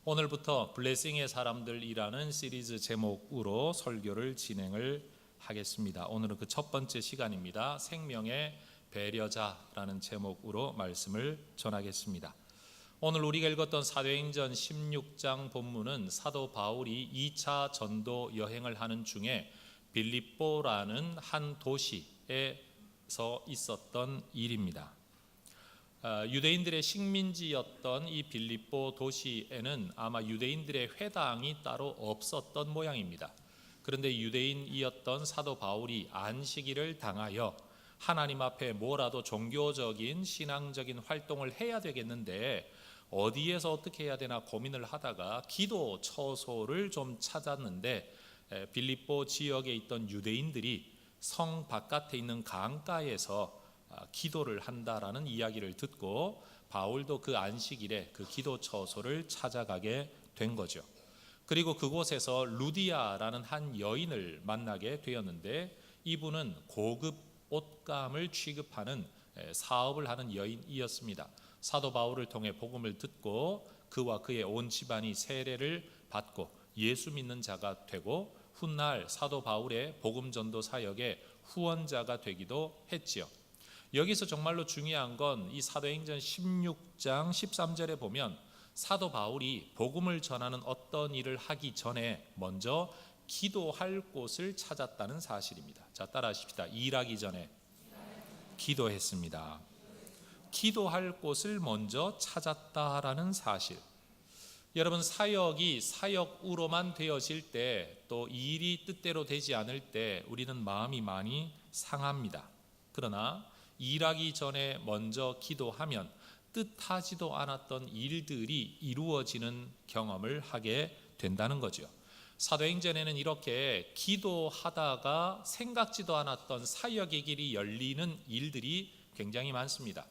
오늘부터 블레싱의 사람들이라는 시리즈 제목으로 설교를 진행을 하겠습니다. 오늘은 그 첫 번째 시간입니다. 생명의 배려자라는 제목으로 말씀을 전하겠습니다. 오늘 우리가 읽었던 사도행전 16장 본문은 사도 바울이 2차 전도 여행을 하는 중에 빌립보라는 한 도시에서 있었던 일입니다. 유대인들의 식민지였던 이 빌립보 도시에는 아마 유대인들의 회당이 따로 없었던 모양입니다. 그런데 유대인이었던 사도 바울이 안식일을 당하여 하나님 앞에 뭐라도 종교적인 신앙적인 활동을 해야 되겠는데 어디에서 어떻게 해야 되나 고민을 하다가 기도 처소를 좀 찾았는데 빌립보 지역에 있던 유대인들이 성 바깥에 있는 강가에서 기도를 한다라는 이야기를 듣고 바울도 그 안식일에 그 기도 처소를 찾아가게 된 거죠. 그리고 그곳에서 루디아라는 한 여인을 만나게 되었는데 이분은 고급 옷감을 취급하는 사업을 하는 여인이었습니다. 사도 바울을 통해 복음을 듣고 그와 그의 온 집안이 세례를 받고 예수 믿는 자가 되고 훗날 사도 바울의 복음 전도 사역의 후원자가 되기도 했지요. 여기서 정말로 중요한 건 이 사도행전 16장 13절에 보면 사도 바울이 복음을 전하는 어떤 일을 하기 전에 먼저 기도할 곳을 찾았다는 사실입니다. 자, 따라하십시다. 일하기 전에 기도했습니다. 기도할 곳을 먼저 찾았다라는 사실. 여러분, 사역이 사역으로만 되어질 때, 또 일이 뜻대로 되지 않을 때 우리는 마음이 많이 상합니다. 그러나 일하기 전에 먼저 기도하면 뜻하지도 않았던 일들이 이루어지는 경험을 하게 된다는 거죠. 사도행전에는 이렇게 기도하다가 생각지도 않았던 사역의 길이 열리는 일들이 굉장히 많습니다.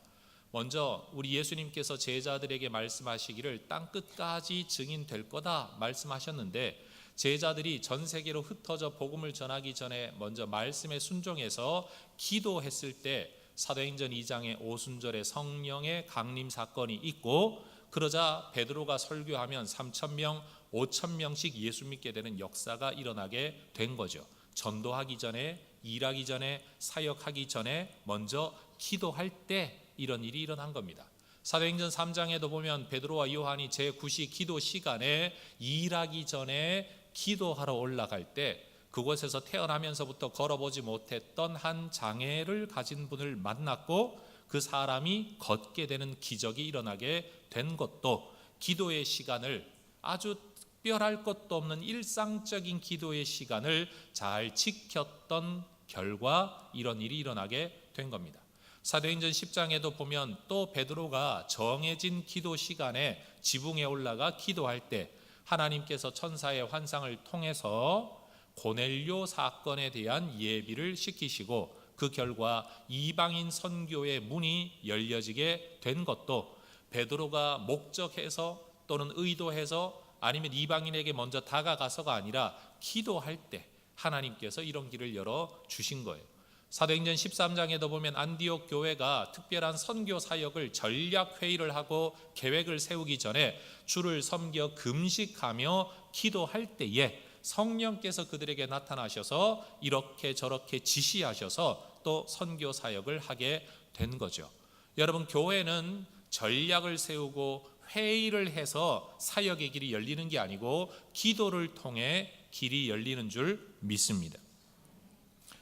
먼저 우리 예수님께서 제자들에게 말씀하시기를 땅 끝까지 증인될 거다 말씀하셨는데 제자들이 전 세계로 흩어져 복음을 전하기 전에 먼저 말씀에 순종해서 기도했을 때 사도행전 2장의 오순절에 성령의 강림 사건이 있고 그러자 베드로가 설교하면 3,000명, 5,000명씩 예수 믿게 되는 역사가 일어나게 된 거죠. 전도하기 전에, 일하기 전에, 사역하기 전에 먼저 기도할 때 이런 일이 일어난 겁니다. 사도행전 3장에도 보면 베드로와 요한이 제9시 기도 시간에 일하기 전에 기도하러 올라갈 때 그곳에서 태어나면서부터 걸어보지 못했던 한 장애를 가진 분을 만났고 그 사람이 걷게 되는 기적이 일어나게 된 것도 기도의 시간을 아주 특별할 것도 없는 일상적인 기도의 시간을 잘 지켰던 결과 이런 일이 일어나게 된 겁니다. 사도행전 10장에도 보면 또 베드로가 정해진 기도 시간에 지붕에 올라가 기도할 때 하나님께서 천사의 환상을 통해서 고넬료 사건에 대한 예비를 시키시고 그 결과 이방인 선교의 문이 열려지게 된 것도 베드로가 목적해서 또는 의도해서 아니면 이방인에게 먼저 다가가서가 아니라 기도할 때 하나님께서 이런 길을 열어 주신 거예요. 사도행전 13장에도 보면 안디옥 교회가 특별한 선교 사역을 전략 회의를 하고 계획을 세우기 전에 주를 섬겨 금식하며 기도할 때에 성령께서 그들에게 나타나셔서 이렇게 저렇게 지시하셔서 또 선교 사역을 하게 된 거죠. 여러분, 교회는 전략을 세우고 회의를 해서 사역의 길이 열리는 게 아니고 기도를 통해 길이 열리는 줄 믿습니다.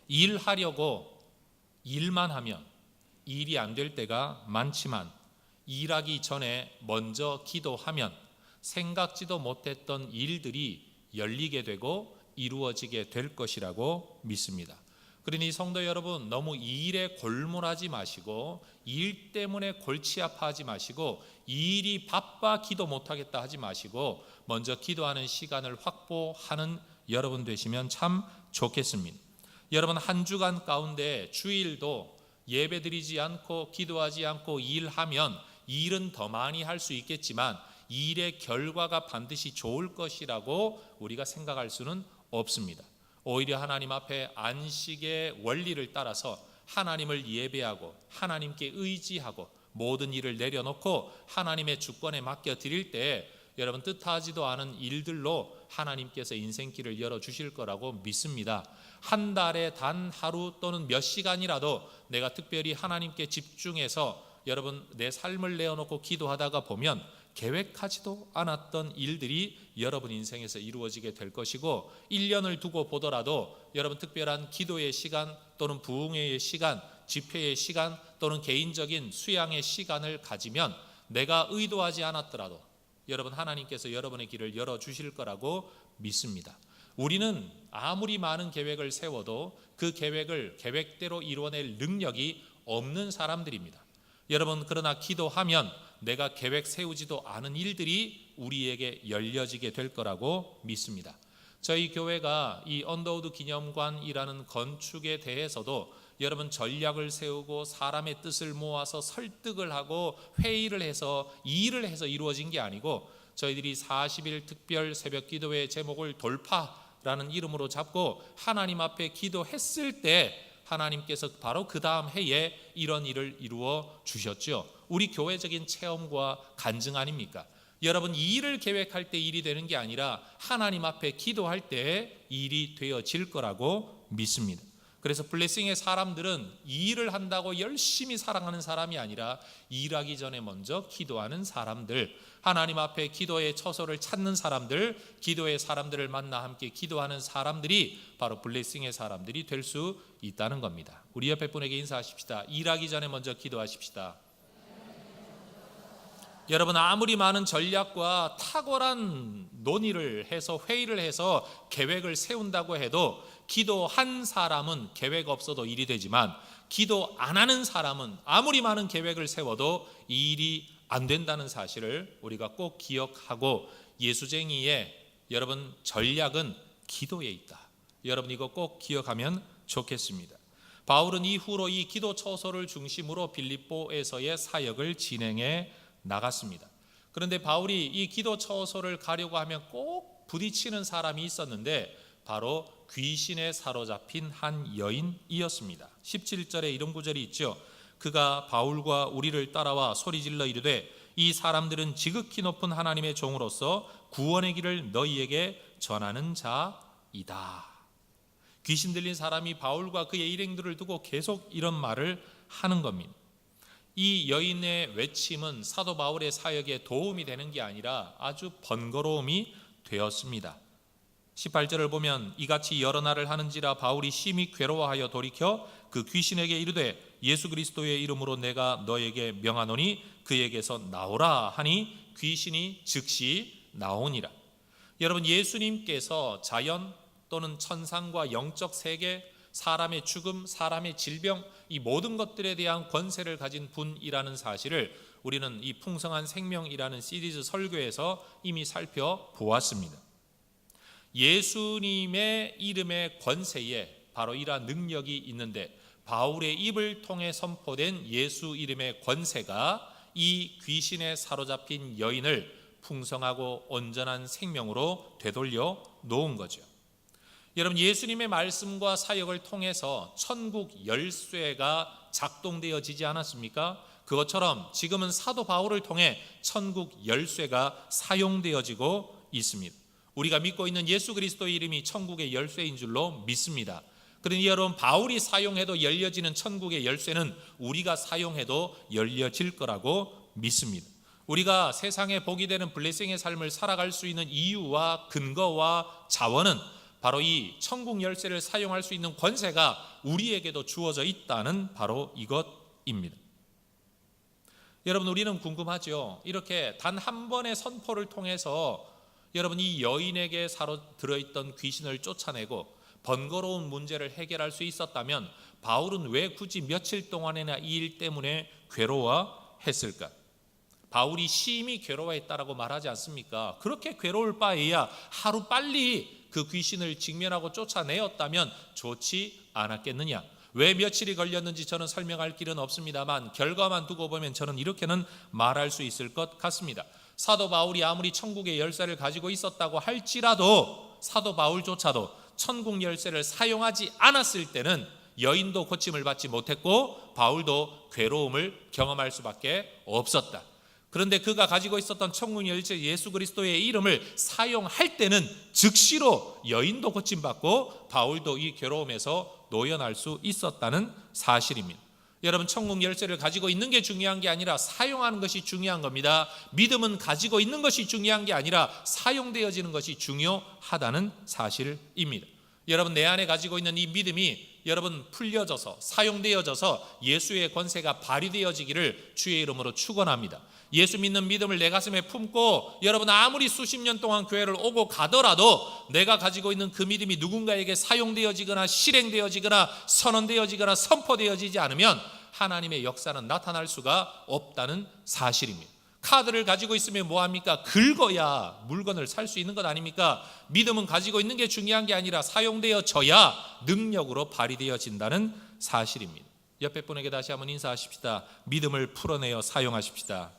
일하려고 일만 하면 일이 안 될 때가 많지만 일하기 전에 먼저 기도하면 생각지도 못했던 일들이 열리게 되고 이루어지게 될 것이라고 믿습니다. 그러니 성도 여러분, 너무 일에 골몰하지 마시고 일 때문에 골치 아파하지 마시고 일이 바빠 기도 못하겠다 하지 마시고 먼저 기도하는 시간을 확보하는 여러분 되시면 참 좋겠습니다. 여러분, 한 주간 가운데 주일도 예배드리지 않고 기도하지 않고 일하면 일은 더 많이 할 수 있겠지만 일의 결과가 반드시 좋을 것이라고 우리가 생각할 수는 없습니다. 오히려 하나님 앞에 안식의 원리를 따라서 하나님을 예배하고 하나님께 의지하고 모든 일을 내려놓고 하나님의 주권에 맡겨 드릴 때 여러분 뜻하지도 않은 일들로 하나님께서 인생길을 열어주실 거라고 믿습니다. 한 달에 단 하루 또는 몇 시간이라도 내가 특별히 하나님께 집중해서 여러분 내 삶을 내어놓고 기도하다가 보면 계획하지도 않았던 일들이 여러분 인생에서 이루어지게 될 것이고, 1년을 두고 보더라도 여러분 특별한 기도의 시간 또는 부흥회의 시간, 집회의 시간 또는 개인적인 수양의 시간을 가지면 내가 의도하지 않았더라도 여러분 하나님께서 여러분의 길을 열어주실 거라고 믿습니다. 우리는 아무리 많은 계획을 세워도 그 계획을 계획대로 이루어낼 능력이 없는 사람들입니다. 여러분 그러나 기도하면 내가 계획 세우지도 않은 일들이 우리에게 열려지게 될 거라고 믿습니다. 저희 교회가 이 언더우드 기념관이라는 건축에 대해서도 여러분 전략을 세우고 사람의 뜻을 모아서 설득을 하고 회의를 해서 일을 해서 이루어진 게 아니고, 저희들이 40일 특별 새벽 기도회 제목을 돌파라는 이름으로 잡고 하나님 앞에 기도했을 때 하나님께서 바로 그 다음 해에 이런 일을 이루어 주셨죠. 우리 교회적인 체험과 간증 아닙니까? 여러분 이 일을 계획할 때 일이 되는 게 아니라 하나님 앞에 기도할 때 일이 되어질 거라고 믿습니다. 그래서 블레싱의 사람들은 이 일을 한다고 열심히 사랑하는 사람이 아니라 일하기 전에 먼저 기도하는 사람들, 하나님 앞에 기도의 처소를 찾는 사람들, 기도의 사람들을 만나 함께 기도하는 사람들이 바로 블레싱의 사람들이 될 수 있다는 겁니다. 우리 옆에 분에게 인사하십시다. 일하기 전에 먼저 기도하십시다. 여러분 아무리 많은 전략과 탁월한 논의를 해서 회의를 해서 계획을 세운다고 해도 기도한 사람은 계획 없어도 일이 되지만 기도 안 하는 사람은 아무리 많은 계획을 세워도 이 일이 안 된다는 사실을 우리가 꼭 기억하고, 예수쟁이의 여러분 전략은 기도에 있다. 여러분 이거 꼭 기억하면 좋겠습니다. 바울은 이후로 이 기도 처소를 중심으로 빌립보에서의 사역을 진행해 나갔습니다. 그런데 바울이 이 기도 처소를 가려고 하면 꼭 부딪히는 사람이 있었는데 바로 귀신에 사로잡힌 한 여인이었습니다. 17절에 이런 구절이 있죠. 그가 바울과 우리를 따라와 소리질러 이르되 이 사람들은 지극히 높은 하나님의 종으로서 구원의 길을 너희에게 전하는 자이다. 귀신 들린 사람이 바울과 그의 일행들을 두고 계속 이런 말을 하는 겁니다. 이 여인의 외침은 사도 바울의 사역에 도움이 되는 게 아니라 아주 번거로움이 되었습니다. 18절을 보면 이같이 여러 날을 하는지라 바울이 심히 괴로워하여 돌이켜 그 귀신에게 이르되 예수 그리스도의 이름으로 내가 너에게 명하노니 그에게서 나오라 하니 귀신이 즉시 나오니라. 여러분 예수님께서 자연 또는 천상과 영적 세계, 사람의 죽음, 사람의 질병, 이 모든 것들에 대한 권세를 가진 분이라는 사실을 우리는 이 풍성한 생명이라는 시리즈 설교에서 이미 살펴보았습니다. 예수님의 이름의 권세에 바로 이러한 능력이 있는데 바울의 입을 통해 선포된 예수 이름의 권세가 이 귀신에 사로잡힌 여인을 풍성하고 온전한 생명으로 되돌려 놓은 거죠. 여러분 예수님의 말씀과 사역을 통해서 천국 열쇠가 작동되어지지 않았습니까? 그것처럼 지금은 사도 바울을 통해 천국 열쇠가 사용되어지고 있습니다. 우리가 믿고 있는 예수 그리스도의 이름이 천국의 열쇠인 줄로 믿습니다. 그러니 여러분 바울이 사용해도 열려지는 천국의 열쇠는 우리가 사용해도 열려질 거라고 믿습니다. 우리가 세상에 복이 되는 블레싱의 삶을 살아갈 수 있는 이유와 근거와 자원은 바로 이 천국 열쇠를 사용할 수 있는 권세가 우리에게도 주어져 있다는 바로 이것입니다. 여러분 우리는 궁금하죠. 이렇게 단 한 번의 선포를 통해서 여러분 이 여인에게 사로 들어있던 귀신을 쫓아내고 번거로운 문제를 해결할 수 있었다면 바울은 왜 굳이 며칠 동안이나 이 일 때문에 괴로워했을까? 바울이 심히 괴로워했다라고 말하지 않습니까? 그렇게 괴로울 바에야 하루 빨리 그 귀신을 직면하고 쫓아내었다면 좋지 않았겠느냐? 왜 며칠이 걸렸는지 저는 설명할 길은 없습니다만 결과만 두고 보면 저는 이렇게는 말할 수 있을 것 같습니다. 사도 바울이 아무리 천국의 열쇠를 가지고 있었다고 할지라도 사도 바울조차도 천국 열쇠를 사용하지 않았을 때는 여인도 고침을 받지 못했고 바울도 괴로움을 경험할 수밖에 없었다. 그런데 그가 가지고 있었던 천국 열쇠 예수 그리스도의 이름을 사용할 때는 즉시로 여인도 고침받고 바울도 이 괴로움에서 놓여날 수 있었다는 사실입니다. 여러분, 천국 열쇠를 가지고 있는 게 중요한 게 아니라 사용하는 것이 중요한 겁니다. 믿음은 가지고 있는 것이 중요한 게 아니라 사용되어지는 것이 중요하다는 사실입니다. 여러분, 내 안에 가지고 있는 이 믿음이 여러분 풀려져서 사용되어져서 예수의 권세가 발휘되어지기를 주의 이름으로 축원합니다. 예수 믿는 믿음을 내 가슴에 품고 여러분, 아무리 수십 년 동안 교회를 오고 가더라도 내가 가지고 있는 그 믿음이 누군가에게 사용되어지거나 실행되어지거나 선언되어지거나 선포되어지지 않으면 하나님의 역사는 나타날 수가 없다는 사실입니다. 카드를 가지고 있으면 뭐합니까? 긁어야 물건을 살 수 있는 것 아닙니까? 믿음은 가지고 있는 게 중요한 게 아니라 사용되어져야 능력으로 발휘되어진다는 사실입니다. 옆에 분에게 다시 한번 인사하십시다. 믿음을 풀어내어 사용하십시다.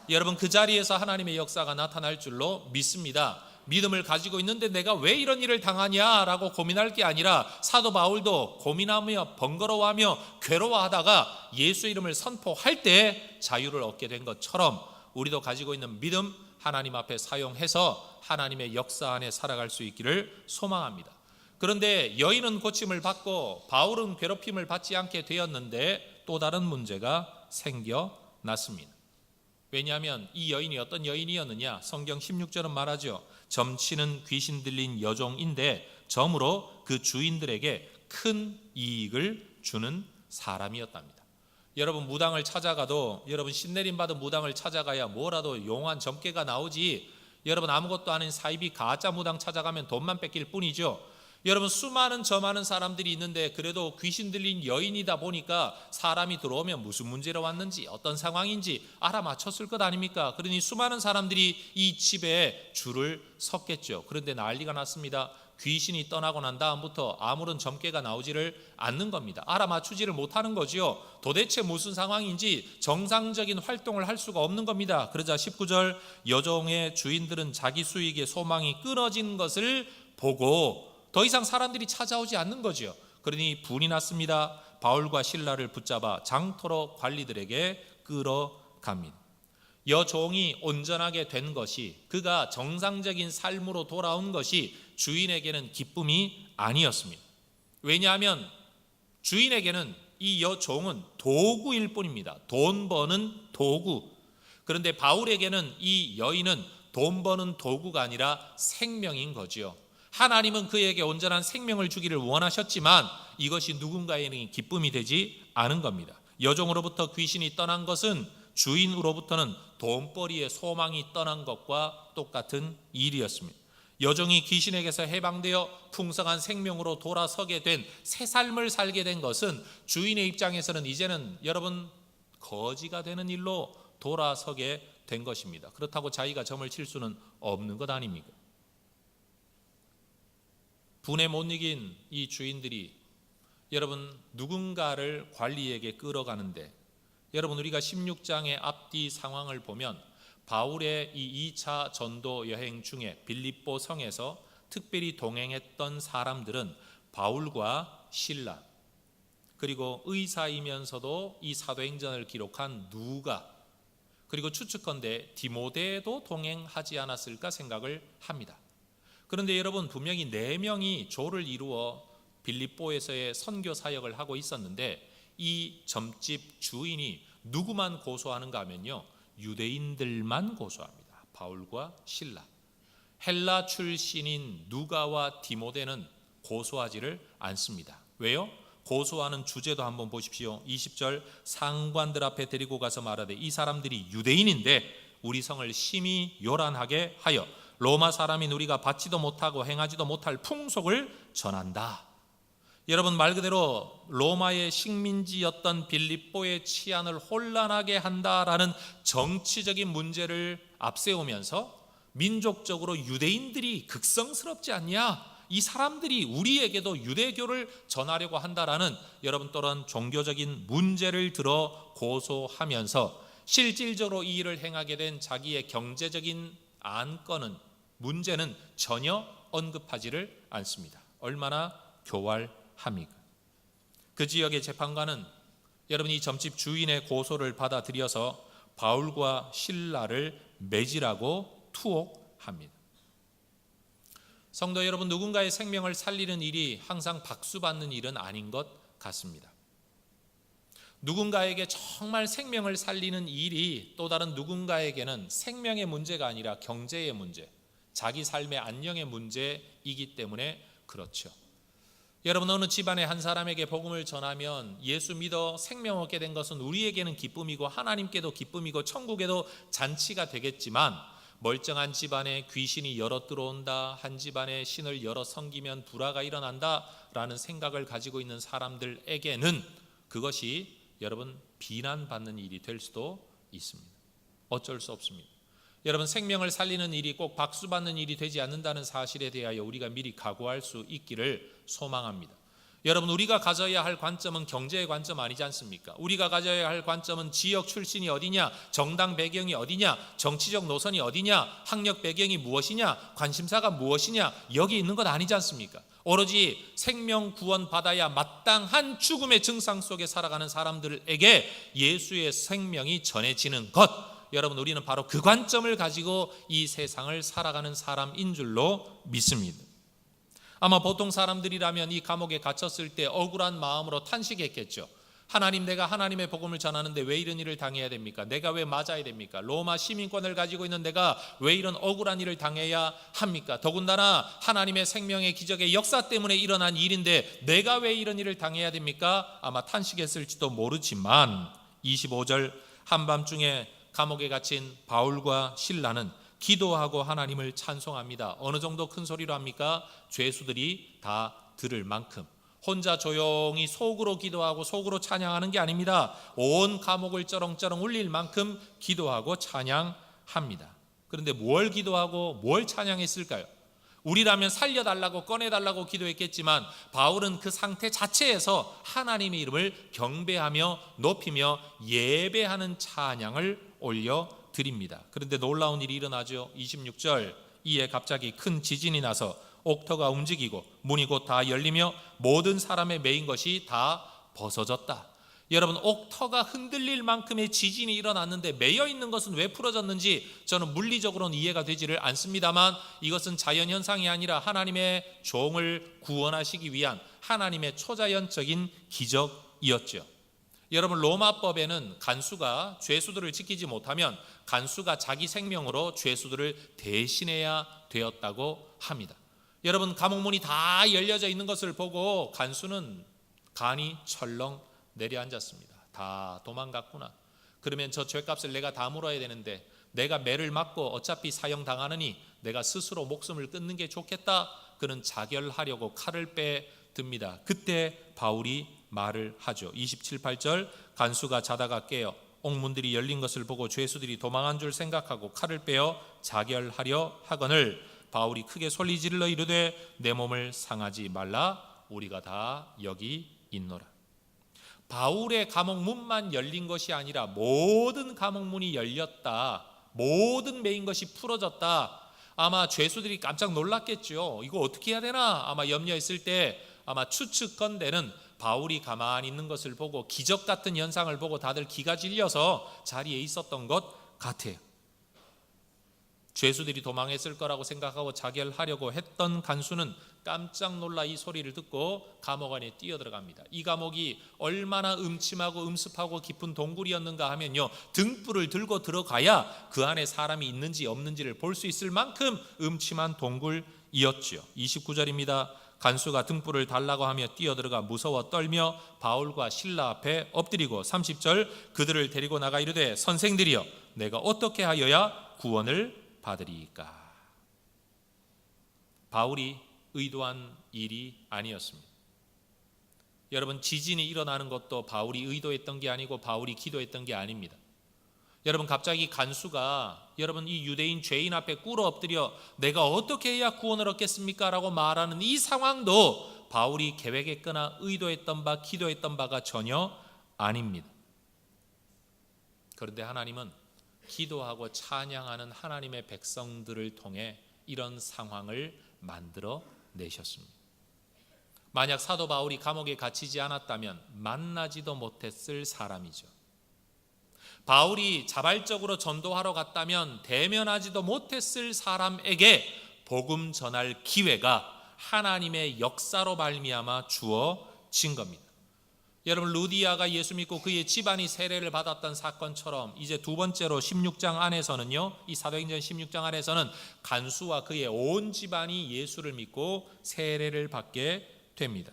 여러분, 그 자리에서 하나님의 역사가 나타날 줄로 믿습니다. 믿음을 가지고 있는데 내가 왜 이런 일을 당하냐라고 고민할 게 아니라 사도 바울도 고민하며 번거로워하며 괴로워하다가 예수 이름을 선포할 때 자유를 얻게 된 것처럼 우리도 가지고 있는 믿음 하나님 앞에 사용해서 하나님의 역사 안에 살아갈 수 있기를 소망합니다. 그런데 여인은 고침을 받고 바울은 괴롭힘을 받지 않게 되었는데 또 다른 문제가 생겨났습니다. 왜냐하면 이 여인이 어떤 여인이었느냐? 성경 16절은 말하죠. 점치는 귀신 들린 여종인데 점으로 그 주인들에게 큰 이익을 주는 사람이었답니다. 여러분, 무당을 찾아가도 여러분 신내림 받은 무당을 찾아가야 뭐라도 용한 점괘가 나오지, 여러분 아무것도 아닌 사이비 가짜 무당 찾아가면 돈만 뺏길 뿐이죠. 여러분, 수많은 점하는 사람들이 있는데 그래도 귀신 들린 여인이다 보니까 사람이 들어오면 무슨 문제로 왔는지 어떤 상황인지 알아맞혔을 것 아닙니까? 그러니 수많은 사람들이 이 집에 줄을 섰겠죠. 그런데 난리가 났습니다. 귀신이 떠나고 난 다음부터 아무런 점괘가 나오지를 않는 겁니다. 알아맞추지를 못하는 거죠. 도대체 무슨 상황인지 정상적인 활동을 할 수가 없는 겁니다. 그러자 19절, 여종의 주인들은 자기 수익의 소망이 끊어진 것을 보고 더 이상 사람들이 찾아오지 않는 거죠. 그러니 분이 났습니다. 바울과 실라를 붙잡아 장터로 관리들에게 끌어갑니다. 여종이 온전하게 된 것이, 그가 정상적인 삶으로 돌아온 것이 주인에게는 기쁨이 아니었습니다. 왜냐하면 주인에게는 이 여종은 도구일 뿐입니다. 돈 버는 도구. 그런데 바울에게는 이 여인은 돈 버는 도구가 아니라 생명인 거지요. 하나님은 그에게 온전한 생명을 주기를 원하셨지만 이것이 누군가에게는 기쁨이 되지 않은 겁니다. 여종으로부터 귀신이 떠난 것은 주인으로부터는 돈벌이의 소망이 떠난 것과 똑같은 일이었습니다. 여종이 귀신에게서 해방되어 풍성한 생명으로 돌아서게 된 새 삶을 살게 된 것은 주인의 입장에서는 이제는 여러분 거지가 되는 일로 돌아서게 된 것입니다. 그렇다고 자기가 점을 칠 수는 없는 것 아닙니까? 분에 못 이긴 이 주인들이 여러분 누군가를 관리에게 끌어가는데, 여러분 우리가 16장의 앞뒤 상황을 보면 바울의 이 2차 전도 여행 중에 빌립보 성에서 특별히 동행했던 사람들은 바울과 실라, 그리고 의사이면서도 이 사도행전을 기록한 누가, 그리고 추측컨대 디모데도 동행하지 않았을까 생각을 합니다. 그런데 여러분 분명히 4명이 조를 이루어 빌립보에서의 선교 사역을 하고 있었는데 이 점집 주인이 누구만 고소하는가 하면요, 유대인들만 고소합니다. 바울과 실라. 헬라 출신인 누가와 디모데는 고소하지를 않습니다. 왜요? 고소하는 주제도 한번 보십시오. 20절, 상관들 앞에 데리고 가서 말하되 이 사람들이 유대인인데 우리 성을 심히 요란하게 하여 로마 사람인 우리가 받지도 못하고 행하지도 못할 풍속을 전한다. 여러분 말 그대로 로마의 식민지였던 빌립보의 치안을 혼란하게 한다라는 정치적인 문제를 앞세우면서 민족적으로 유대인들이 극성스럽지 않냐, 이 사람들이 우리에게도 유대교를 전하려고 한다라는 여러분 또한 종교적인 문제를 들어 고소하면서 실질적으로 이 일을 행하게 된 자기의 경제적인 안건은, 문제는 전혀 언급하지를 않습니다. 얼마나 교활합니까? 그 지역의 재판관은 여러분, 이 점집 주인의 고소를 받아들여서 바울과 실라를 매질하고 투옥합니다. 성도 여러분, 누군가의 생명을 살리는 일이 항상 박수받는 일은 아닌 것 같습니다. 누군가에게 정말 생명을 살리는 일이 또 다른 누군가에게는 생명의 문제가 아니라 경제의 문제, 자기 삶의 안녕의 문제이기 때문에 그렇죠. 여러분, 어느 집안의 한 사람에게 복음을 전하면 예수 믿어 생명 얻게 된 것은 우리에게는 기쁨이고 하나님께도 기쁨이고 천국에도 잔치가 되겠지만, 멀쩡한 집안에 귀신이 여러 들어온다, 한 집안에 신을 여러 섬기면 불화가 일어난다 라는 생각을 가지고 있는 사람들에게는 그것이 여러분 비난받는 일이 될 수도 있습니다. 어쩔 수 없습니다. 여러분, 생명을 살리는 일이 꼭 박수받는 일이 되지 않는다는 사실에 대하여 우리가 미리 각오할 수 있기를 소망합니다. 여러분, 우리가 가져야 할 관점은 경제의 관점 아니지 않습니까? 우리가 가져야 할 관점은 지역 출신이 어디냐, 정당 배경이 어디냐, 정치적 노선이 어디냐, 학력 배경이 무엇이냐, 관심사가 무엇이냐, 여기 있는 것 아니지 않습니까? 오로지 생명 구원 받아야 마땅한 죽음의 증상 속에 살아가는 사람들에게 예수의 생명이 전해지는 것, 여러분, 우리는 바로 그 관점을 가지고 이 세상을 살아가는 사람인 줄로 믿습니다. 아마 보통 사람들이라면 이 감옥에 갇혔을 때 억울한 마음으로 탄식했겠죠. 하나님, 내가 하나님의 복음을 전하는데 왜 이런 일을 당해야 됩니까? 내가 왜 맞아야 됩니까? 로마 시민권을 가지고 있는 내가 왜 이런 억울한 일을 당해야 합니까? 더군다나 하나님의 생명의 기적의 역사 때문에 일어난 일인데 내가 왜 이런 일을 당해야 됩니까? 아마 탄식했을지도 모르지만 25절, 한밤중에 감옥에 갇힌 바울과 실라는 기도하고 하나님을 찬송합니다. 어느 정도 큰 소리로 합니까? 죄수들이 다 들을 만큼. 혼자 조용히 속으로 기도하고 속으로 찬양하는 게 아닙니다. 온 감옥을 쩌렁쩌렁 울릴 만큼 기도하고 찬양합니다. 그런데 뭘 기도하고 뭘 찬양했을까요? 우리라면 살려달라고 꺼내달라고 기도했겠지만 바울은 그 상태 자체에서 하나님의 이름을 경배하며 높이며 예배하는 찬양을 올려드립니다. 그런데 놀라운 일이 일어나죠. 26절, 이에 갑자기 큰 지진이 나서 옥터가 움직이고 문이 곧 다 열리며 모든 사람의 매인 것이 다 벗어졌다. 여러분, 옥터가 흔들릴 만큼의 지진이 일어났는데 매여 있는 것은 왜 풀어졌는지 저는 물리적으로는 이해가 되지를 않습니다만, 이것은 자연현상이 아니라 하나님의 종을 구원하시기 위한 하나님의 초자연적인 기적이었죠. 여러분, 로마법에는 간수가 죄수들을 지키지 못하면 간수가 자기 생명으로 죄수들을 대신해야 되었다고 합니다. 여러분, 감옥문이 다 열려져 있는 것을 보고 간수는 간이 철렁 내려앉았습니다. 다 도망갔구나. 그러면 저 죄값을 내가 다 물어야 되는데 내가 매를 맞고 어차피 사형당하느니 내가 스스로 목숨을 끊는 게 좋겠다. 그는 자결하려고 칼을 빼듭니다. 그때 바울이 말을 하죠. 27, 8절, 간수가 자다가 깨어 옥문들이 열린 것을 보고 죄수들이 도망한 줄 생각하고 칼을 빼어 자결하려 하거늘 바울이 크게 소리 질러 이르되 내 몸을 상하지 말라, 우리가 다 여기 있노라. 바울의 감옥문만 열린 것이 아니라 모든 감옥문이 열렸다. 모든 매인 것이 풀어졌다. 아마 죄수들이 깜짝 놀랐겠죠. 이거 어떻게 해야 되나 아마 염려했을 때 아마 추측건대는 바울이 가만히 있는 것을 보고 기적 같은 현상을 보고 다들 기가 질려서 자리에 있었던 것 같아요. 죄수들이 도망했을 거라고 생각하고 자결하려고 했던 간수는 깜짝 놀라 이 소리를 듣고 감옥 안에 뛰어들어갑니다. 이 감옥이 얼마나 음침하고 음습하고 깊은 동굴이었는가 하면요, 등불을 들고 들어가야 그 안에 사람이 있는지 없는지를 볼 수 있을 만큼 음침한 동굴이었죠. 29절입니다. 간수가 등불을 달라고 하며 뛰어들어가 무서워 떨며 바울과 실라 앞에 엎드리고 30절, 그들을 데리고 나가 이르되 선생들이여, 내가 어떻게 하여야 구원을 받으리이까. 바울이 의도한 일이 아니었습니다. 여러분, 지진이 일어나는 것도 바울이 의도했던 게 아니고 바울이 기도했던 게 아닙니다. 여러분, 갑자기 간수가 여러분 이 유대인 죄인 앞에 꿇어 엎드려 내가 어떻게 해야 구원을 얻겠습니까? 라고 말하는 이 상황도 바울이 계획했거나 의도했던 바 기도했던 바가 전혀 아닙니다. 그런데 하나님은 기도하고 찬양하는 하나님의 백성들을 통해 이런 상황을 만들어 내셨습니다. 만약 사도 바울이 감옥에 갇히지 않았다면 만나지도 못했을 사람이죠. 바울이 자발적으로 전도하러 갔다면 대면하지도 못했을 사람에게 복음 전할 기회가 하나님의 역사로 말미암아 주어진 겁니다. 여러분, 루디아가 예수 믿고 그의 집안이 세례를 받았던 사건처럼 이제 두 번째로 16장 안에서는요, 이 사도행전 16장 안에서는 간수와 그의 온 집안이 예수를 믿고 세례를 받게 됩니다.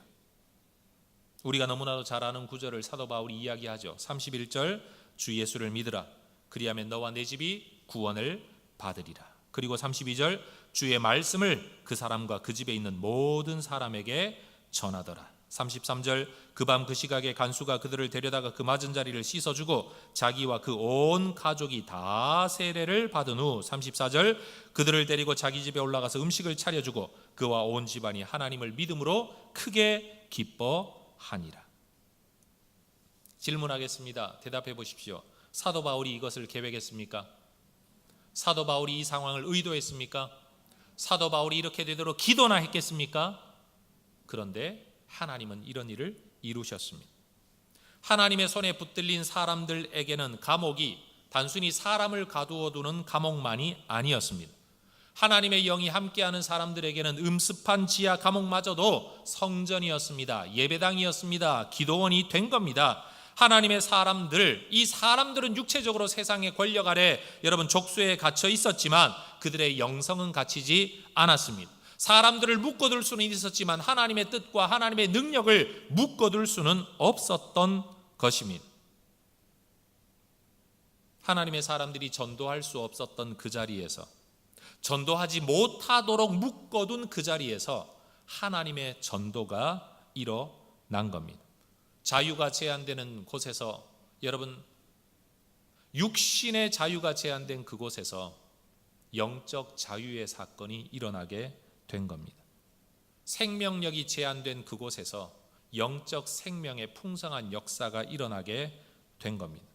우리가 너무나도 잘 아는 구절을 사도 바울이 이야기하죠. 31절, 주 예수를 믿으라. 그리하면 너와 내 집이 구원을 받으리라. 그리고 32절, 주의 말씀을 그 사람과 그 집에 있는 모든 사람에게 전하더라. 33절, 그 밤 그 시각에 간수가 그들을 데려다가 그 맞은 자리를 씻어주고 자기와 그 온 가족이 다 세례를 받은 후 34절, 그들을 데리고 자기 집에 올라가서 음식을 차려주고 그와 온 집안이 하나님을 믿음으로 크게 기뻐하니라. 질문하겠습니다. 대답해 보십시오. 사도 바울이 이것을 계획했습니까? 사도 바울이 이 상황을 의도했습니까? 사도 바울이 이렇게 되도록 기도나 했겠습니까? 그런데 하나님은 이런 일을 이루셨습니다. 하나님의 손에 붙들린 사람들에게는 감옥이 단순히 사람을 가두어 두는 감옥만이 아니었습니다. 하나님의 영이 함께하는 사람들에게는 음습한 지하 감옥마저도 성전이었습니다. 예배당이었습니다. 기도원이 된 겁니다. 하나님의 사람들, 이 사람들은 육체적으로 세상의 권력 아래 여러분 족쇄에 갇혀 있었지만 그들의 영성은 갇히지 않았습니다. 사람들을 묶어둘 수는 있었지만 하나님의 뜻과 하나님의 능력을 묶어둘 수는 없었던 것입니다. 하나님의 사람들이 전도할 수 없었던 그 자리에서, 전도하지 못하도록 묶어둔 그 자리에서 하나님의 전도가 일어난 겁니다. 자유가 제한되는 곳에서, 여러분 육신의 자유가 제한된 그곳에서 영적 자유의 사건이 일어나게 된 겁니다. 생명력이 제한된 그곳에서 영적 생명의 풍성한 역사가 일어나게 된 겁니다.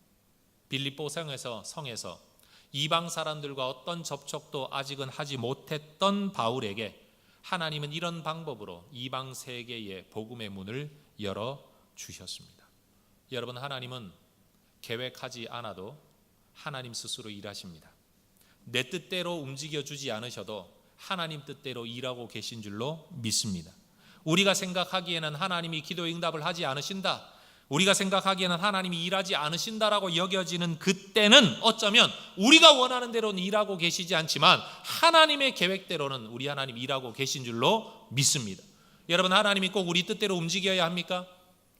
빌립보 성에서 이방 사람들과 어떤 접촉도 아직은 하지 못했던 바울에게 하나님은 이런 방법으로 이방 세계의 복음의 문을 열어 주셨습니다. 여러분, 하나님은 계획하지 않아도 하나님 스스로 일하십니다. 내 뜻대로 움직여주지 않으셔도 하나님 뜻대로 일하고 계신 줄로 믿습니다. 우리가 생각하기에는 하나님이 기도 응답을 하지 않으신다, 우리가 생각하기에는 하나님이 일하지 않으신다라고 여겨지는 그때는 어쩌면 우리가 원하는 대로는 일하고 계시지 않지만 하나님의 계획대로는 우리 하나님 일하고 계신 줄로 믿습니다. 여러분, 하나님이 꼭 우리 뜻대로 움직여야 합니까?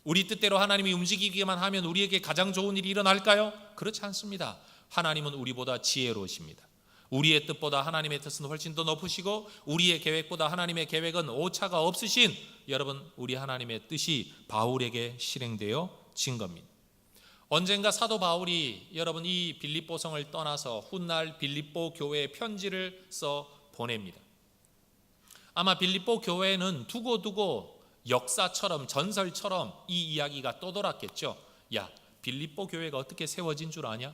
우리 뜻대로 하나님이 움직이기만 하면 우리에게 가장 좋은 일이 일어날까요? 그렇지 않습니다. 하나님은 우리보다 지혜로우십니다. 우리의 뜻보다 하나님의 뜻은 훨씬 더 높으시고 우리의 계획보다 하나님의 계획은 오차가 없으신 여러분, 우리 하나님의 뜻이 바울에게 실행되어진 겁니다. 언젠가 사도 바울이 여러분 이 빌립보성을 떠나서 훗날 빌립보 교회에 편지를 써 보냅니다. 아마 빌립보 교회는 두고두고 역사처럼 전설처럼 이 이야기가 떠돌았겠죠. 야, 빌립보 교회가 어떻게 세워진 줄 아냐?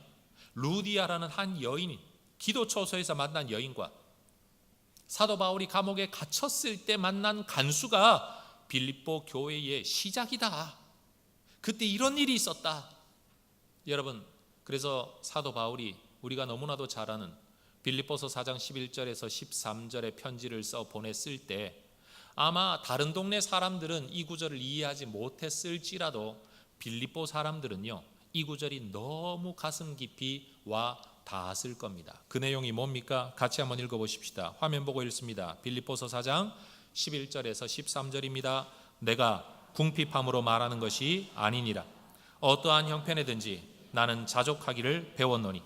루디아라는 한 여인이 기도 처소에서 만난 여인과 사도 바울이 감옥에 갇혔을 때 만난 간수가 빌립보 교회의 시작이다. 그때 이런 일이 있었다. 여러분, 그래서 사도 바울이 우리가 너무나도 잘 아는 빌립보서 4장 11절에서 13절의 편지를 써 보냈을 때 아마 다른 동네 사람들은 이 구절을 이해하지 못했을지라도 빌립보 사람들은요, 이 구절이 너무 가슴 깊이 와 닿았을 겁니다. 그 내용이 뭡니까? 같이 한번 읽어보십시다. 화면 보고 읽습니다. 빌립보서 4장 11절에서 13절입니다. 내가 궁핍함으로 말하는 것이 아니니라. 어떠한 형편에든지 나는 자족하기를 배웠노니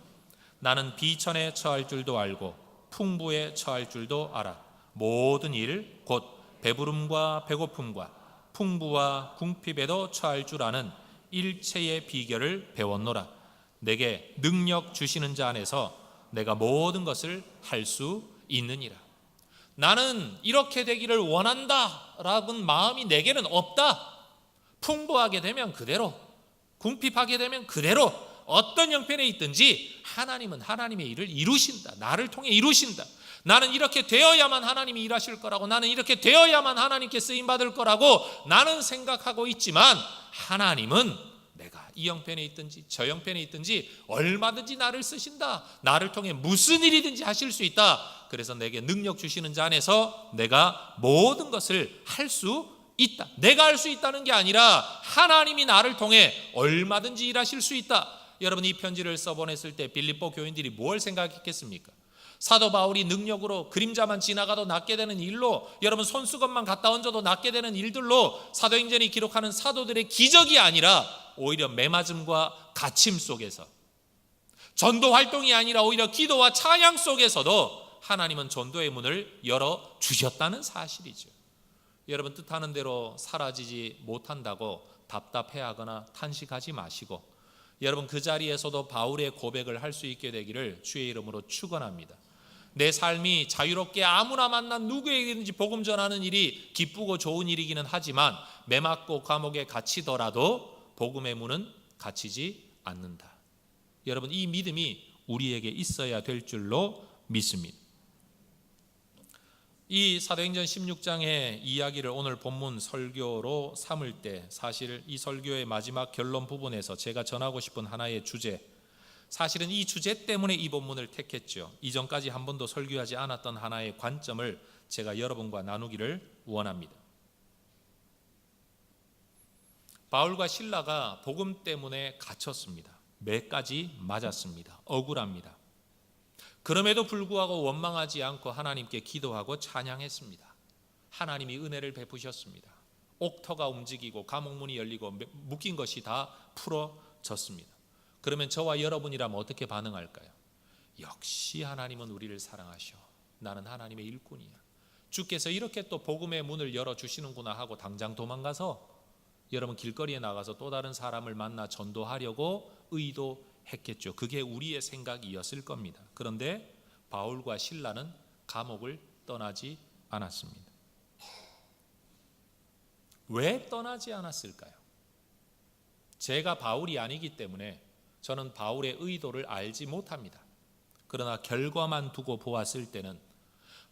나는 비천에 처할 줄도 알고 풍부에 처할 줄도 알아. 모든 일 곧 배부름과 배고픔과 풍부와 궁핍에도 처할 줄 아는 일체의 비결을 배웠노라. 내게 능력 주시는 자 안에서 내가 모든 것을 할 수 있느니라. 나는 이렇게 되기를 원한다라는 마음이 내게는 없다. 풍부하게 되면 그대로, 궁핍하게 되면 그대로, 어떤 형편에 있든지 하나님은 하나님의 일을 이루신다. 나를 통해 이루신다. 나는 이렇게 되어야만 하나님이 일하실 거라고, 나는 이렇게 되어야만 하나님께 쓰임받을 거라고 나는 생각하고 있지만, 하나님은 내가 이 형편에 있든지 저 형편에 있든지 얼마든지 나를 쓰신다. 나를 통해 무슨 일이든지 하실 수 있다. 그래서 내게 능력 주시는 자 안에서 내가 모든 것을 할 수 있다. 내가 할 수 있다는 게 아니라 하나님이 나를 통해 얼마든지 일하실 수 있다. 여러분, 이 편지를 써보냈을 때 빌립보 교인들이 뭘 생각했겠습니까? 사도 바울이 능력으로 그림자만 지나가도 낫게 되는 일로, 여러분 손수건만 갖다 얹어도 낫게 되는 일들로 사도행전이 기록하는 사도들의 기적이 아니라 오히려 매맞음과 갇힘 속에서, 전도 활동이 아니라 오히려 기도와 찬양 속에서도 하나님은 전도의 문을 열어주셨다는 사실이죠. 여러분, 뜻하는 대로 사라지지 못한다고 답답해하거나 탄식하지 마시고, 여러분 그 자리에서도 바울의 고백을 할 수 있게 되기를 주의 이름으로 축원합니다. 내 삶이 자유롭게 아무나 만난 누구에게든지 복음 전하는 일이 기쁘고 좋은 일이기는 하지만 매맞고 감옥에 갇히더라도 복음의 문은 닫히지 않는다. 여러분, 이 믿음이 우리에게 있어야 될 줄로 믿습니다. 이 사도행전 16장의 이야기를 오늘 본문 설교로 삼을 때, 사실 이 설교의 마지막 결론 부분에서 제가 전하고 싶은 하나의 주제, 사실은 이 주제 때문에 이 본문을 택했죠. 이전까지 한 번도 설교하지 않았던 하나의 관점을 제가 여러분과 나누기를 원합니다. 바울과 실라가 복음 때문에 갇혔습니다. 매까지 맞았습니다. 억울합니다. 그럼에도 불구하고 원망하지 않고 하나님께 기도하고 찬양했습니다. 하나님이 은혜를 베푸셨습니다. 옥터가 움직이고 감옥문이 열리고 묶인 것이 다 풀어졌습니다. 그러면 저와 여러분이라면 어떻게 반응할까요? 역시 하나님은 우리를 사랑하셔. 나는 하나님의 일꾼이야. 주께서 이렇게 또 복음의 문을 열어주시는구나 하고 당장 도망가서 여러분 길거리에 나가서 또 다른 사람을 만나 전도하려고 의도했겠죠. 그게 우리의 생각이었을 겁니다. 그런데 바울과 실라는 감옥을 떠나지 않았습니다. 왜 떠나지 않았을까요? 제가 바울이 아니기 때문에 저는 바울의 의도를 알지 못합니다. 그러나 결과만 두고 보았을 때는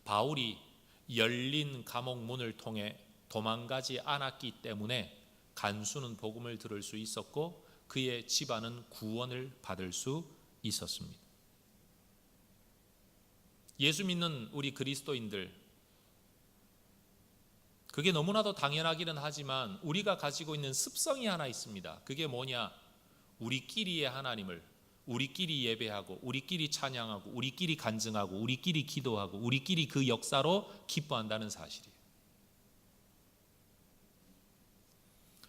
바울이 열린 감옥 문을 통해 도망가지 않았기 때문에 간수는 복음을 들을 수 있었고 그의 집안은 구원을 받을 수 있었습니다. 예수 믿는 우리 그리스도인들, 그게 너무나도 당연하기는 하지만 우리가 가지고 있는 습성이 하나 있습니다. 그게 뭐냐? 우리끼리의 하나님을 우리끼리 예배하고 우리끼리 찬양하고 우리끼리 간증하고 우리끼리 기도하고 우리끼리 그 역사로 기뻐한다는 사실이에요.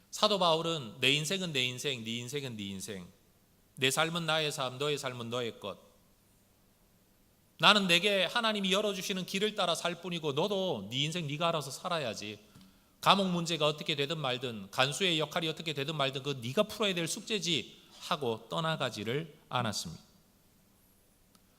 사도 바울은 내 인생은 내 인생, 네 인생은 네 인생, 내 삶은 나의 삶, 너의 삶은 너의 것, 나는 내게 하나님이 열어주시는 길을 따라 살 뿐이고 너도 네 인생 네가 알아서 살아야지, 감옥 문제가 어떻게 되든 말든 간수의 역할이 어떻게 되든 말든 그거 네가 풀어야 될 숙제지 하고 떠나가지를 않았습니다.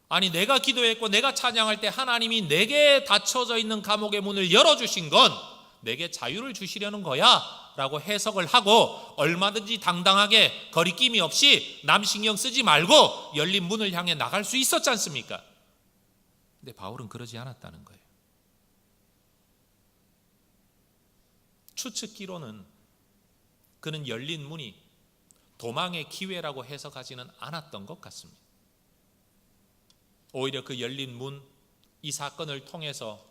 아니, 내가 기도했고 내가 찬양할 때 하나님이 내게 닫혀져 있는 감옥의 문을 열어주신 건 내게 자유를 주시려는 거야 라고 해석을 하고 얼마든지 당당하게 거리낌이 없이 남 신경 쓰지 말고 열린 문을 향해 나갈 수 있었지 않습니까? 근데 바울은 그러지 않았다는 거예요. 추측기로는 그는 열린 문이 도망의 기회라고 해석하지는 않았던 것 같습니다. 오히려 그 열린 문, 이 사건을 통해서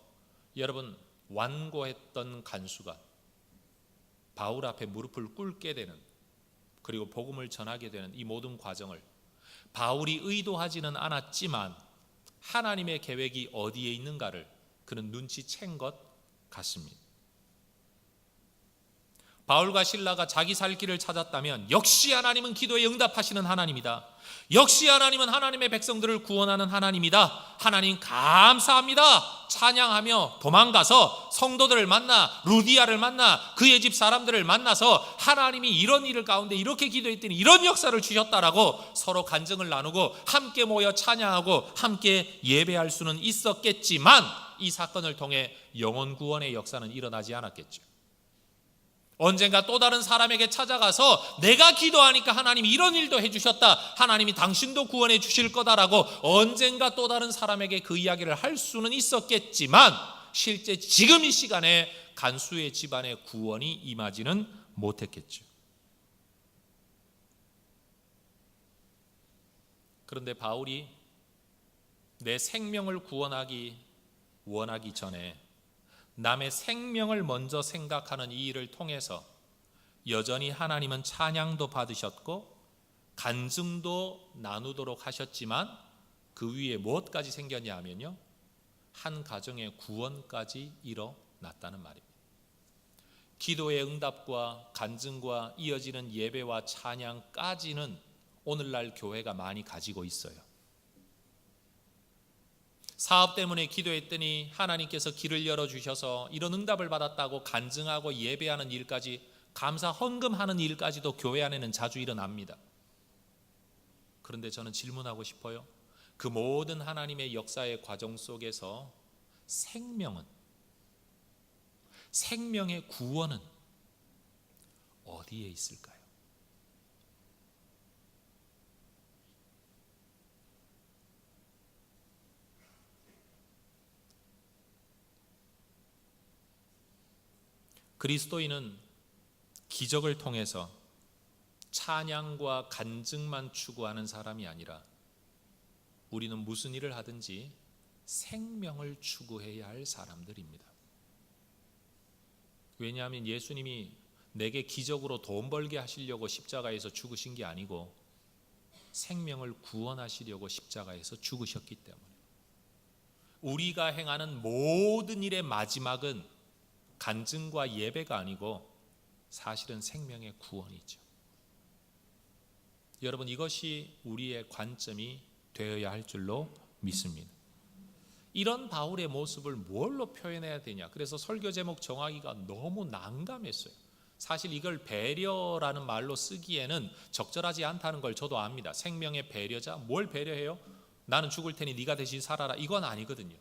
여러분 완고했던 간수가 바울 앞에 무릎을 꿇게 되는, 그리고 복음을 전하게 되는 이 모든 과정을 바울이 의도하지는 않았지만 하나님의 계획이 어디에 있는가를 그는 눈치챈 것 같습니다. 바울과 실라가 자기 살 길을 찾았다면 역시 하나님은 기도에 응답하시는 하나님이다. 역시 하나님은 하나님의 백성들을 구원하는 하나님이다. 하나님 감사합니다. 찬양하며 도망가서 성도들을 만나, 루디아를 만나, 그의 집 사람들을 만나서 하나님이 이런 일을 가운데 이렇게 기도했더니 이런 역사를 주셨다라고 서로 간증을 나누고 함께 모여 찬양하고 함께 예배할 수는 있었겠지만 이 사건을 통해 영혼 구원의 역사는 일어나지 않았겠죠. 언젠가 또 다른 사람에게 찾아가서 내가 기도하니까 하나님이 이런 일도 해주셨다, 하나님이 당신도 구원해 주실 거다라고 언젠가 또 다른 사람에게 그 이야기를 할 수는 있었겠지만 실제 지금 이 시간에 간수의 집안에 구원이 임하지는 못했겠죠. 그런데 바울이 내 생명을 구원하기 원하기 전에 남의 생명을 먼저 생각하는 이 일을 통해서 여전히 하나님은 찬양도 받으셨고 간증도 나누도록 하셨지만 그 위에 무엇까지 생겼냐 하면요, 한 가정의 구원까지 일어났다는 말입니다. 기도의 응답과 간증과 이어지는 예배와 찬양까지는 오늘날 교회가 많이 가지고 있어요. 사업 때문에 기도했더니 하나님께서 길을 열어주셔서 이런 응답을 받았다고 간증하고 예배하는 일까지, 감사 헌금하는 일까지도 교회 안에는 자주 일어납니다. 그런데 저는 질문하고 싶어요. 그 모든 하나님의 역사의 과정 속에서 생명의 구원은 어디에 있을까요? 그리스도인은 기적을 통해서 찬양과 간증만 추구하는 사람이 아니라 우리는 무슨 일을 하든지 생명을 추구해야 할 사람들입니다. 왜냐하면 예수님이 내게 기적으로 돈 벌게 하시려고 십자가에서 죽으신 게 아니고 생명을 구원하시려고 십자가에서 죽으셨기 때문에 우리가 행하는 모든 일의 마지막은 간증과 예배가 아니고 사실은 생명의 구원이죠. 여러분, 이것이 우리의 관점이 되어야 할 줄로 믿습니다. 이런 바울의 모습을 뭘로 표현해야 되냐? 그래서 설교 제목 정하기가 너무 난감했어요. 사실 이걸 배려라는 말로 쓰기에는 적절하지 않다는 걸 저도 압니다. 생명의 배려자, 뭘 배려해요? 나는 죽을 테니 네가 대신 살아라, 이건 아니거든요.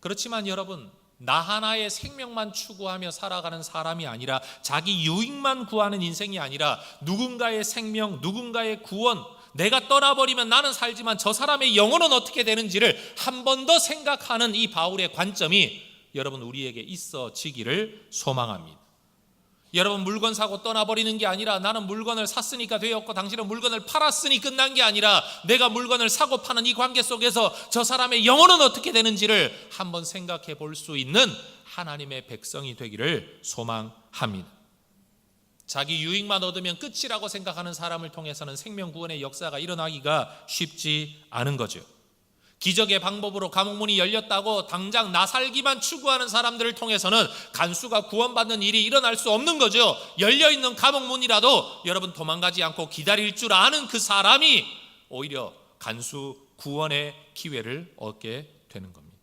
그렇지만 여러분, 나 하나의 생명만 추구하며 살아가는 사람이 아니라 자기 유익만 구하는 인생이 아니라 누군가의 생명, 누군가의 구원, 내가 떠나버리면 나는 살지만 저 사람의 영혼은 어떻게 되는지를 한 번 더 생각하는 이 바울의 관점이 여러분 우리에게 있어지기를 소망합니다. 여러분, 물건 사고 떠나버리는 게 아니라 나는 물건을 샀으니까 되었고 당신은 물건을 팔았으니 끝난 게 아니라 내가 물건을 사고 파는 이 관계 속에서 저 사람의 영혼은 어떻게 되는지를 한번 생각해 볼 수 있는 하나님의 백성이 되기를 소망합니다. 자기 유익만 얻으면 끝이라고 생각하는 사람을 통해서는 생명 구원의 역사가 일어나기가 쉽지 않은 거죠. 기적의 방법으로 감옥문이 열렸다고 당장 나 살기만 추구하는 사람들을 통해서는 간수가 구원받는 일이 일어날 수 없는 거죠. 열려있는 감옥문이라도 여러분 도망가지 않고 기다릴 줄 아는 그 사람이 오히려 간수 구원의 기회를 얻게 되는 겁니다.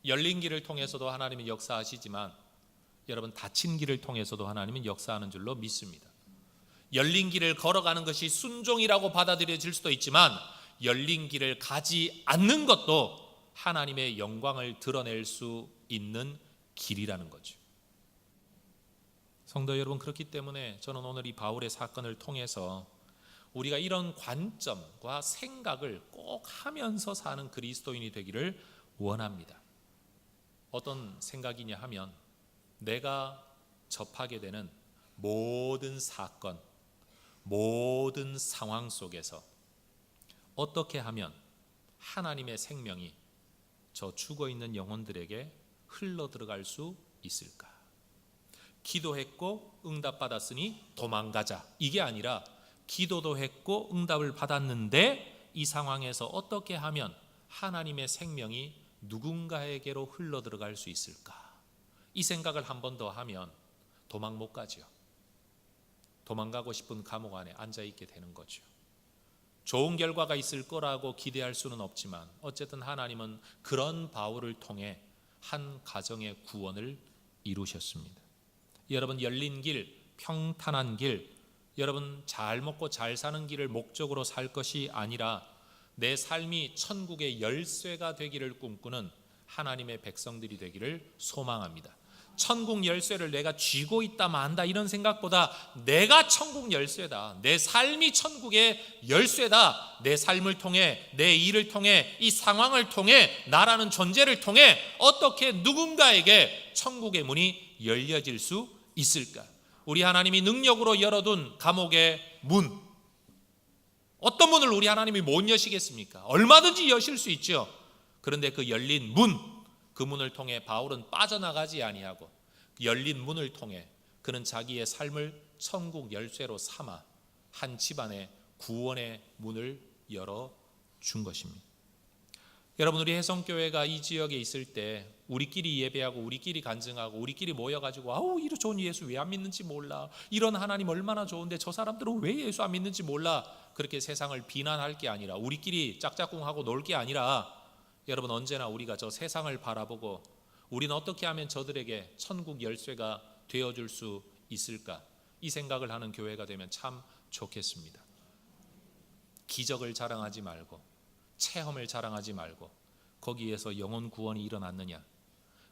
열린 길을 통해서도 하나님은 역사하시지만 여러분, 닫힌 길을 통해서도 하나님은 역사하는 줄로 믿습니다. 열린 길을 걸어가는 것이 순종이라고 받아들여질 수도 있지만 열린 길을 가지 않는 것도 하나님의 영광을 드러낼 수 있는 길이라는 거죠. 성도 여러분, 그렇기 때문에 저는 오늘 이 바울의 사건을 통해서 우리가 이런 관점과 생각을 꼭 하면서 사는 그리스도인이 되기를 원합니다. 어떤 생각이냐 하면 내가 접하게 되는 모든 사건, 모든 상황 속에서 어떻게 하면 하나님의 생명이 저 죽어있는 영혼들에게 흘러 들어갈 수 있을까? 기도했고 응답받았으니 도망가자, 이게 아니라 기도도 했고 응답을 받았는데 이 상황에서 어떻게 하면 하나님의 생명이 누군가에게로 흘러 들어갈 수 있을까? 이 생각을 한 번 더 하면 도망 못 가죠. 도망가고 싶은 감옥 안에 앉아있게 되는 거죠. 좋은 결과가 있을 거라고 기대할 수는 없지만 어쨌든 하나님은 그런 바울을 통해 한 가정의 구원을 이루셨습니다. 여러분, 열린 길, 평탄한 길, 여러분 잘 먹고 잘 사는 길을 목적으로 살 것이 아니라 내 삶이 천국의 열쇠가 되기를 꿈꾸는 하나님의 백성들이 되기를 소망합니다. 천국 열쇠를 내가 쥐고 있다 만다 이런 생각보다 내가 천국 열쇠다, 내 삶이 천국의 열쇠다, 내 삶을 통해, 내 일을 통해, 이 상황을 통해, 나라는 존재를 통해 어떻게 누군가에게 천국의 문이 열려질 수 있을까? 우리 하나님이 능력으로 열어둔 감옥의 문, 어떤 문을 우리 하나님이 못 여시겠습니까? 얼마든지 여실 수 있죠. 그런데 그 열린 문, 그 문을 통해 바울은 빠져나가지 아니하고 열린 문을 통해 그는 자기의 삶을 천국 열쇠로 삼아 한 집안의 구원의 문을 열어준 것입니다. 여러분, 우리 혜성교회가 이 지역에 있을 때 우리끼리 예배하고 우리끼리 간증하고 우리끼리 모여가지고 아우 이런 좋은 예수 왜 안 믿는지 몰라, 이런 하나님 얼마나 좋은데 저 사람들은 왜 예수 안 믿는지 몰라, 그렇게 세상을 비난할 게 아니라 우리끼리 짝짝꿍하고 놀 게 아니라 여러분, 언제나 우리가 저 세상을 바라보고 우리는 어떻게 하면 저들에게 천국 열쇠가 되어줄 수 있을까, 이 생각을 하는 교회가 되면 참 좋겠습니다. 기적을 자랑하지 말고 체험을 자랑하지 말고 거기에서 영혼 구원이 일어났느냐,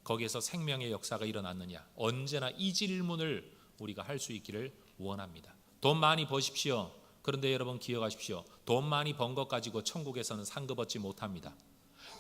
거기에서 생명의 역사가 일어났느냐, 언제나 이 질문을 우리가 할 수 있기를 원합니다. 돈 많이 버십시오. 그런데 여러분 기억하십시오. 돈 많이 번 것 가지고 천국에서는 상급 얻지 못합니다.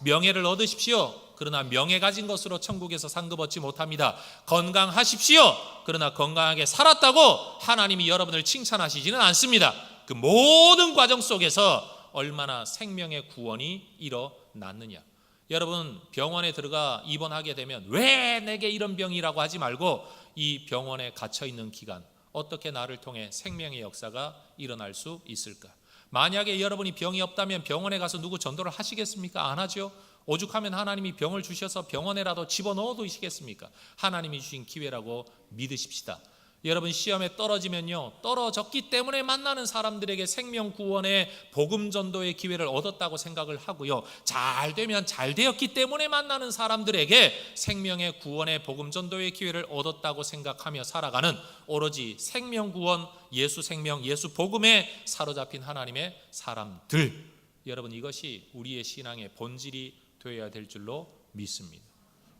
명예를 얻으십시오. 그러나 명예 가진 것으로 천국에서 상급 얻지 못합니다. 건강하십시오. 그러나 건강하게 살았다고 하나님이 여러분을 칭찬하시지는 않습니다. 그 모든 과정 속에서 얼마나 생명의 구원이 일어났느냐. 여러분, 병원에 들어가 입원하게 되면 왜 내게 이런 병이라고 하지 말고 이 병원에 갇혀 있는 기간 어떻게 나를 통해 생명의 역사가 일어날 수 있을까? 만약에 여러분이 병이 없다면 병원에 가서 누구 전도를 하시겠습니까? 안 하죠. 오죽하면 하나님이 병을 주셔서 병원에라도 집어넣어 두시겠습니까? 하나님이 주신 기회라고 믿으십시다. 여러분, 시험에 떨어지면요, 떨어졌기 때문에 만나는 사람들에게 생명 구원의 복음 전도의 기회를 얻었다고 생각을 하고요, 잘 되면 잘 되었기 때문에 만나는 사람들에게 생명의 구원의 복음 전도의 기회를 얻었다고 생각하며 살아가는 오로지 생명 구원, 예수 생명, 예수 복음에 사로잡힌 하나님의 사람들, 여러분, 이것이 우리의 신앙의 본질이 되어야 될 줄로 믿습니다.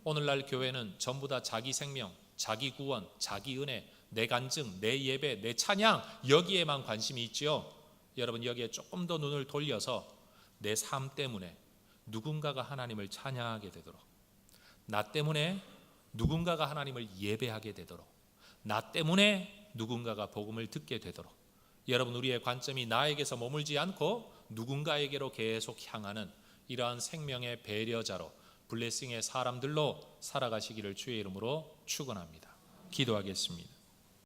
오늘날 교회는 전부 다 자기 생명, 자기 구원, 자기 은혜, 내 간증, 내 예배, 내 찬양, 여기에만 관심이 있지요. 여러분, 여기에 조금 더 눈을 돌려서 내 삶 때문에 누군가가 하나님을 찬양하게 되도록, 나 때문에 누군가가 하나님을 예배하게 되도록, 나 때문에 누군가가 복음을 듣게 되도록, 여러분, 우리의 관점이 나에게서 머물지 않고 누군가에게로 계속 향하는 이러한 생명의 배려자로, 블레싱의 사람들로 살아가시기를 주의 이름으로 축원합니다. 기도하겠습니다.